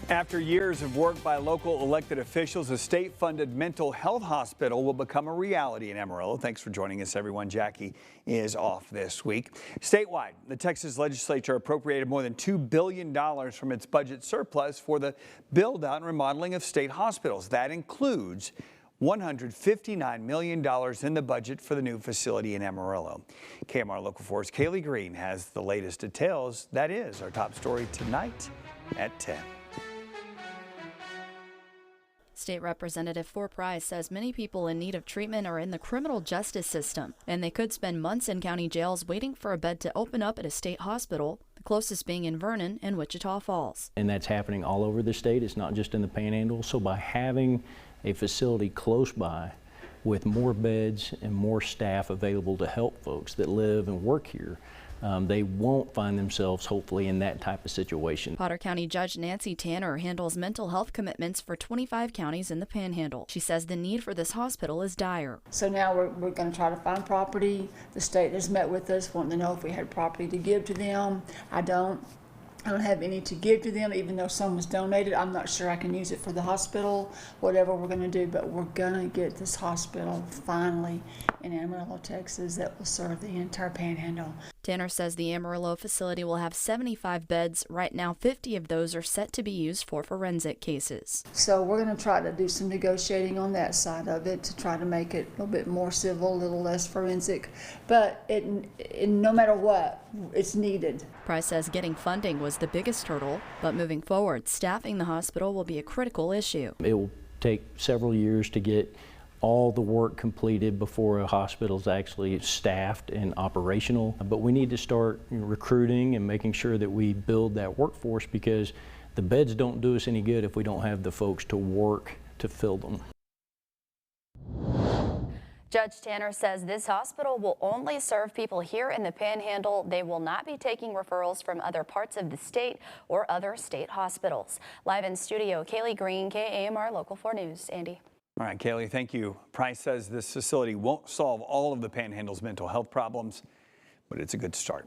After years of work by local elected officials, a state-funded mental health hospital will become a reality in Amarillo. Thanks for joining us, everyone. Jackie is off this week. Statewide, the Texas Legislature appropriated more than $2 billion from its budget surplus for the build-out and remodeling of state hospitals. That includes $159 million in the budget for the new facility in Amarillo. KMR Local 4's Kaylee Green has the latest details. That is our top story tonight at 10. State Representative for Price says many people in need of treatment are in the criminal justice system, and they could spend months in county jails waiting for a bed to open up at a state hospital, the closest being in Vernon and Wichita Falls. And that's happening all over the state. It's not just in the Panhandle. So by having a facility close by with more beds and more staff available to help folks that live and work here, they won't find themselves, hopefully, in that type of situation. Potter County Judge Nancy Tanner handles mental health commitments for 25 counties in the Panhandle. She says the need for this hospital is dire. So now we're going to try to find property. The state has met with us, wanting to know if we had property to give to them. I don't have any to give to them, even though some was donated. I'm not sure I can use it for the hospital, whatever we're going to do, but we're going to get this hospital finally in Amarillo, Texas, that will serve the entire Panhandle. Tanner says the Amarillo facility will have 75 beds. Right now, 50 of those are set to be used for forensic cases. So we're going to try to do some negotiating on that side of it to try to make it a little bit more civil, a little less forensic. But no matter what, it's needed. Price says getting funding was the biggest hurdle, but moving forward, staffing the hospital will be a critical issue. It will take several years to get all the work completed before a hospital is actually staffed and operational. But we need to start recruiting and making sure that we build that workforce, because the beds don't do us any good if we don't have the folks to work to fill them. Judge Tanner says this hospital will only serve people here in the Panhandle. They will not be taking referrals from other parts of the state or other state hospitals. Live in studio, Kaylee Green, KAMR Local 4 News. Andy. All right, Kaylee, thank you. Price says this facility won't solve all of the Panhandle's mental health problems, but it's a good start.